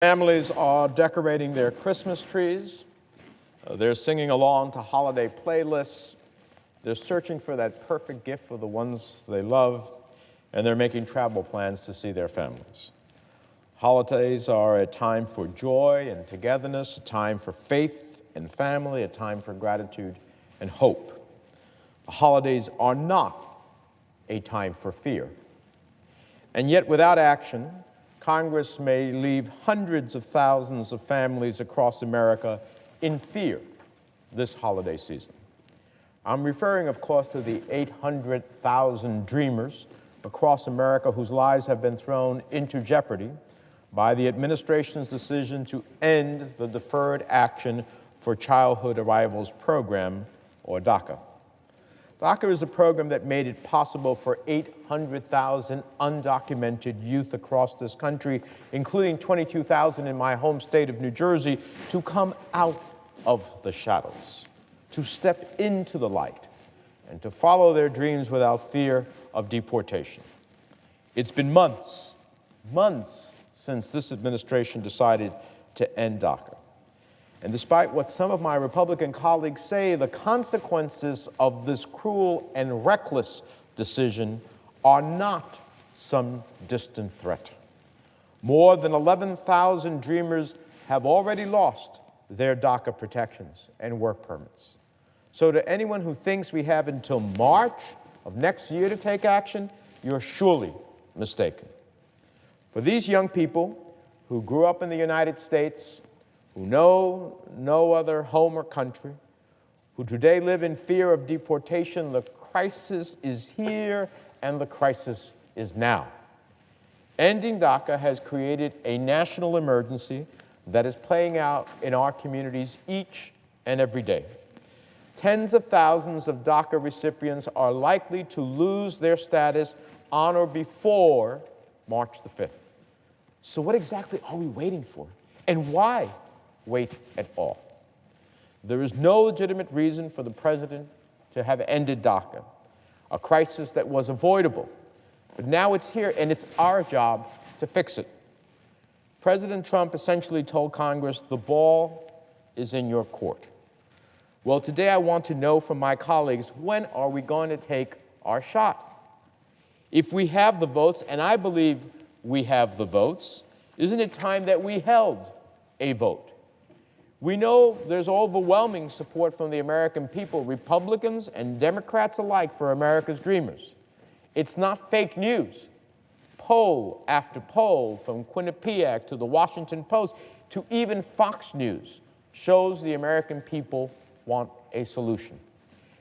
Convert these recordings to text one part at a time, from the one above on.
Families are decorating their Christmas trees. They're singing along to holiday playlists. They're searching for that perfect gift for the ones they love, and they're making travel plans to see their families. Holidays are a time for joy and togetherness, a time for faith and family, a time for gratitude and hope. The holidays are not a time for fear. And yet, without action, Congress may leave hundreds of thousands of families across America in fear this holiday season. I'm referring, of course, to the 800,000 dreamers across America whose lives have been thrown into jeopardy by the administration's decision to end the Deferred Action for Childhood Arrivals program, or DACA. DACA is a program that made it possible for 800,000 undocumented youth across this country, including 22,000 in my home state of New Jersey, to come out of the shadows, to step into the light, and to follow their dreams without fear of deportation. It's been months since this administration decided to end DACA. And despite what some of my Republican colleagues say, the consequences of this cruel and reckless decision are not some distant threat. More than 11,000 dreamers have already lost their DACA protections and work permits. So to anyone who thinks we have until March of next year to take action, you're surely mistaken. For these young people who grew up in the United States, who know no other home or country, who today live in fear of deportation, the crisis is here and the crisis is now. Ending DACA has created a national emergency that is playing out in our communities each and every day. Tens of thousands of DACA recipients are likely to lose their status on or before March the 5th. So what exactly are we waiting for? And why wait at all? There is no legitimate reason for the president to have ended DACA, a crisis that was avoidable. But now it's here, and it's our job to fix it. President Trump essentially told Congress, the ball is in your court. Well, today I want to know from my colleagues, when are we going to take our shot? If we have the votes, and I believe we have the votes, isn't it time that we held a vote? We know there's overwhelming support from the American people, Republicans and Democrats alike, for America's dreamers. It's not fake news. Poll after poll, from Quinnipiac to the Washington Post to even Fox News, shows the American people want a solution.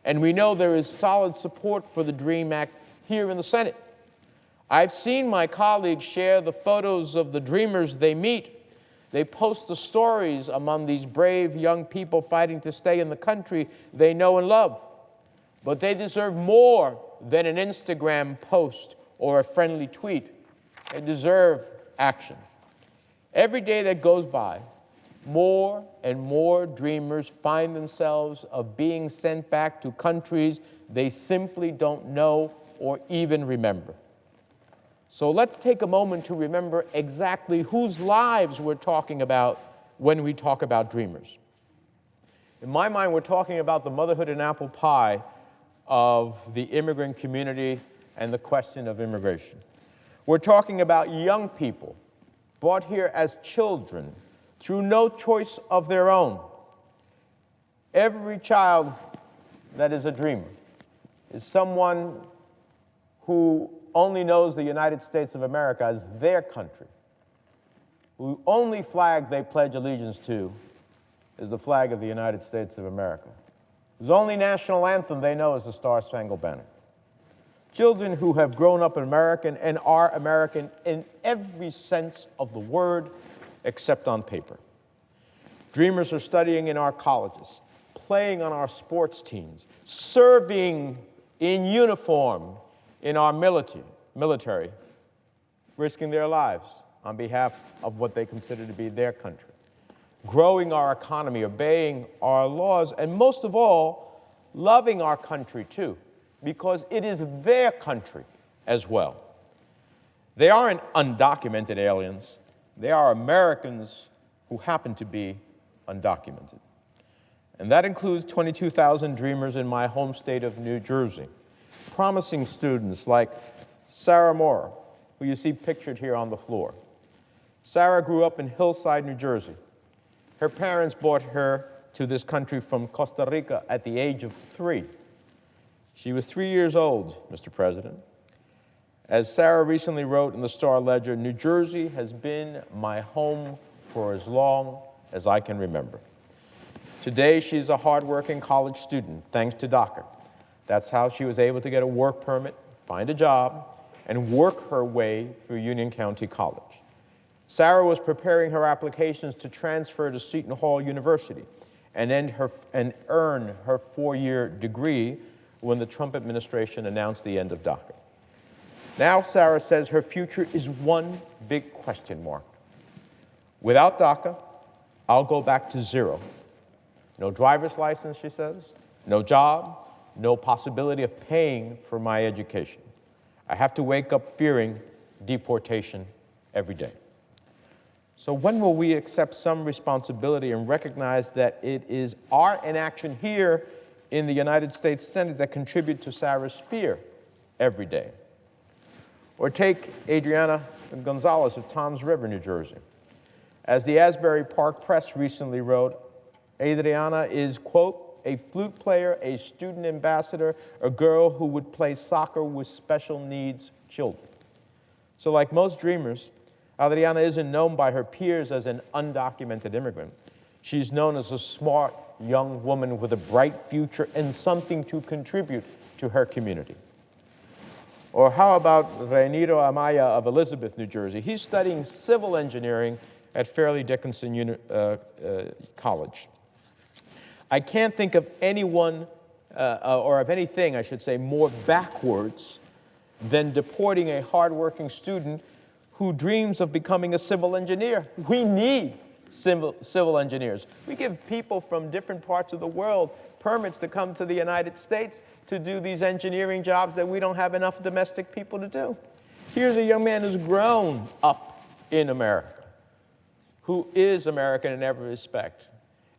And we know there is solid support for the DREAM Act here in the Senate. I've seen my colleagues share the photos of the dreamers they meet. They post the stories among these brave young people fighting to stay in the country they know and love. But they deserve more than an Instagram post or a friendly tweet. They deserve action. Every day that goes by, more and more dreamers find themselves of being sent back to countries they simply don't know or even remember. So let's take a moment to remember exactly whose lives we're talking about when we talk about dreamers. In my mind, we're talking about the motherhood and apple pie of the immigrant community and the question of immigration. We're talking about young people brought here as children through no choice of their own. Every child that is a dreamer is someone who only knows the United States of America as their country, whose only flag they pledge allegiance to is the flag of the United States of America, whose only national anthem they know is the Star-Spangled Banner. Children who have grown up American and are American in every sense of the word except on paper. Dreamers are studying in our colleges, playing on our sports teams, serving in uniform in our military, risking their lives on behalf of what they consider to be their country, growing our economy, obeying our laws, and most of all, loving our country too, because it is their country as well. They aren't undocumented aliens. They are Americans who happen to be undocumented. And that includes 22,000 dreamers in my home state of New Jersey, promising students like Sarah Moore, who you see pictured here on the floor. Sarah grew up in Hillside, New Jersey. Her parents brought her to this country from Costa Rica at the age of 3. She was 3 years old, Mr. President. As Sarah recently wrote in the Star Ledger, New Jersey has been my home for as long as I can remember. Today, she's a hardworking college student, thanks to DACA. That's how she was able to get a work permit, find a job, and work her way through Union County College. Sarah was preparing her applications to transfer to Seton Hall University and earn her 4-year degree when the Trump administration announced the end of DACA. Now, Sarah says her future is one big question mark. Without DACA, I'll go back to zero. No driver's license, she says, no job, no possibility of paying for my education. I have to wake up fearing deportation every day. So when will we accept some responsibility and recognize that it is our inaction here in the United States Senate that contribute to Sarah's fear every day? Or take Adriana Gonzalez of Toms River, New Jersey. As the Asbury Park Press recently wrote, Adriana is, quote, a flute player, a student ambassador, a girl who would play soccer with special needs children. So like most dreamers, Adriana isn't known by her peers as an undocumented immigrant. She's known as a smart young woman with a bright future and something to contribute to her community. Or how about Reiniro Amaya of Elizabeth, New Jersey? He's studying civil engineering at Fairleigh Dickinson College. I can't think of anyone, or of anything, I should say, more backwards than deporting a hardworking student who dreams of becoming a civil engineer. We need civil engineers. We give people from different parts of the world permits to come to the United States to do these engineering jobs that we don't have enough domestic people to do. Here's a young man who's grown up in America, who is American in every respect,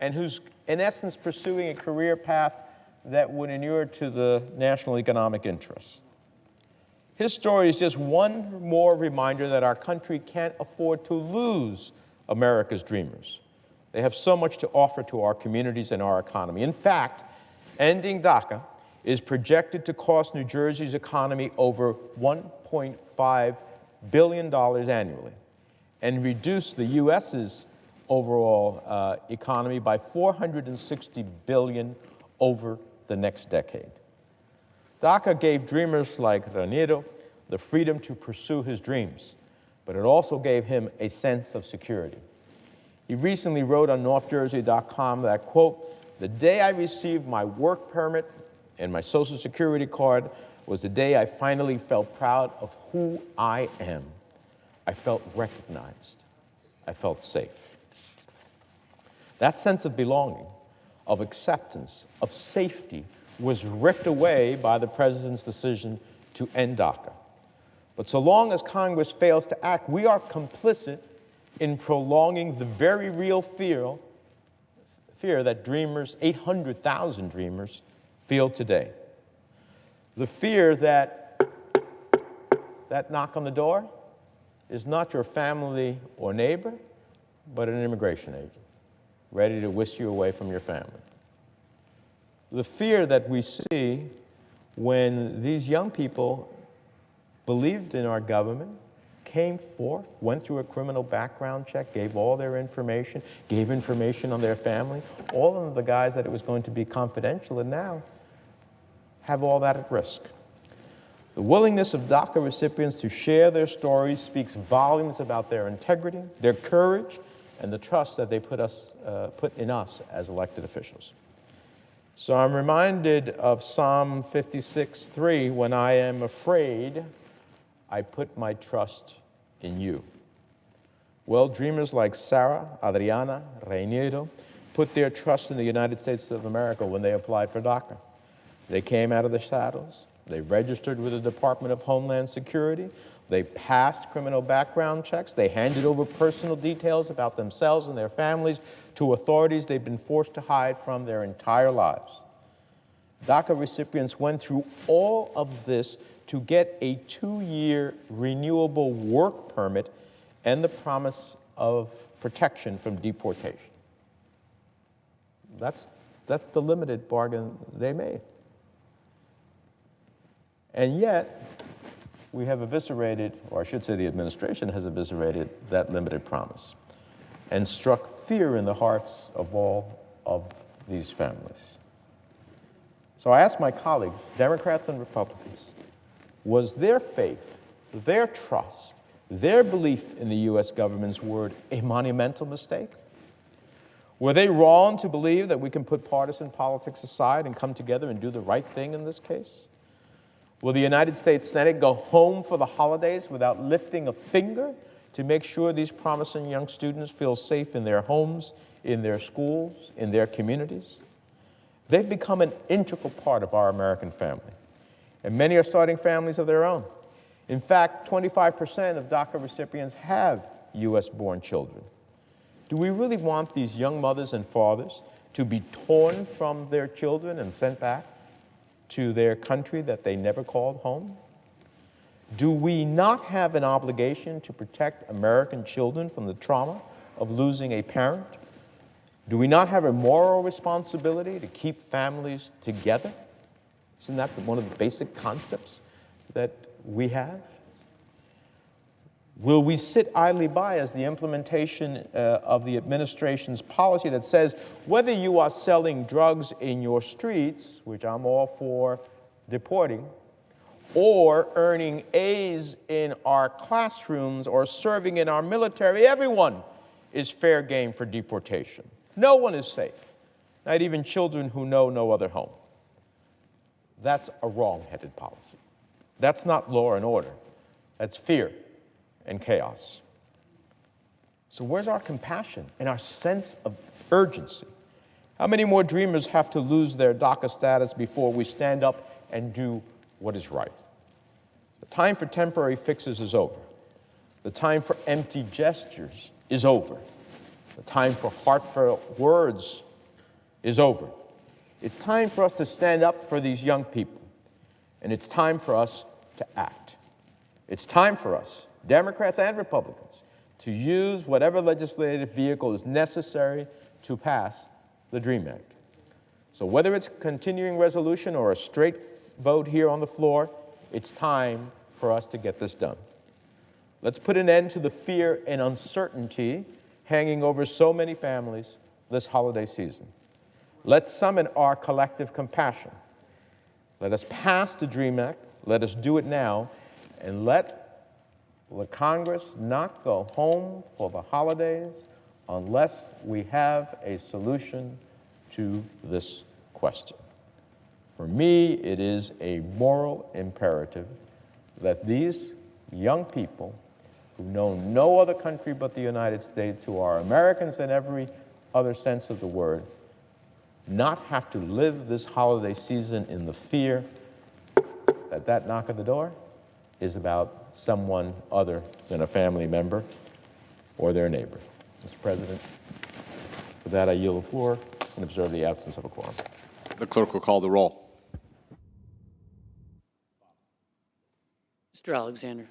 and who's, in essence, pursuing a career path that would inure to the national economic interests. His story is just one more reminder that our country can't afford to lose America's dreamers. They have so much to offer to our communities and our economy. In fact, ending DACA is projected to cost New Jersey's economy over $1.5 billion annually and reduce the U.S.'s overall economy by $460 billion over the next decade. DACA gave dreamers like Reiniro the freedom to pursue his dreams, but it also gave him a sense of security. He recently wrote on NorthJersey.com that, quote, the day I received my work permit and my Social Security card was the day I finally felt proud of who I am. I felt recognized. I felt safe. That sense of belonging, of acceptance, of safety was ripped away by the president's decision to end DACA. But so long as Congress fails to act, we are complicit in prolonging the very real fear that dreamers, 800,000 dreamers, feel today. The fear that that knock on the door is not your family or neighbor, but an immigration agent ready to whisk you away from your family. The fear that we see when these young people believed in our government, came forth, went through a criminal background check, gave all their information, gave information on their family, all of the guys that it was going to be confidential, and now have all that at risk. The willingness of DACA recipients to share their stories speaks volumes about their integrity, their courage, and the trust that they put in us as elected officials. So I'm reminded of Psalm 56:3, when I am afraid, I put my trust in you. Well, dreamers like Sarah, Adriana, Reiniro put their trust in the United States of America when they applied for DACA. They came out of the shadows. They registered with the Department of Homeland Security, They passed criminal background checks. They handed over personal details about themselves and their families to authorities they've been forced to hide from their entire lives. DACA recipients went through all of this to get a 2-year renewable work permit and the promise of protection from deportation. That's the limited bargain they made. And yet, we have eviscerated, or I should say the administration has eviscerated that limited promise and struck fear in the hearts of all of these families. So I asked my colleagues, Democrats and Republicans, was their faith, their trust, their belief in the U.S. government's word a monumental mistake? Were they wrong to believe that we can put partisan politics aside and come together and do the right thing in this case? Will the United States Senate go home for the holidays without lifting a finger to make sure these promising young students feel safe in their homes, in their schools, in their communities? They've become an integral part of our American family, and many are starting families of their own. In fact, 25% of DACA recipients have U.S.-born children. Do we really want these young mothers and fathers to be torn from their children and sent back to their country that they never called home? Do we not have an obligation to protect American children from the trauma of losing a parent? Do we not have a moral responsibility to keep families together? Isn't that one of the basic concepts that we have? Will we sit idly by as the implementation of the administration's policy that says whether you are selling drugs in your streets, which I'm all for deporting, or earning A's in our classrooms or serving in our military, everyone is fair game for deportation. No one is safe, not even children who know no other home. That's a wrong-headed policy. That's not law and order. That's fear and chaos. So where's our compassion and our sense of urgency? How many more dreamers have to lose their DACA status before we stand up and do what is right? The time for temporary fixes is over. The time for empty gestures is over. The time for heartfelt words is over. It's time for us to stand up for these young people, and it's time for us to act. It's time for us, Democrats and Republicans, to use whatever legislative vehicle is necessary to pass the DREAM Act. So whether it's a continuing resolution or a straight vote here on the floor, it's time for us to get this done. Let's put an end to the fear and uncertainty hanging over so many families this holiday season. Let's summon our collective compassion. Let us pass the DREAM Act, let us do it now, and let the Congress not go home for the holidays unless we have a solution to this question. For me, it is a moral imperative that these young people who know no other country but the United States, who are Americans in every other sense of the word, not have to live this holiday season in the fear that that knock at the door is about someone other than a family member or their neighbor. Mr. President, with that I yield the floor and observe the absence of a quorum. The clerk will call the roll. Mr. Alexander.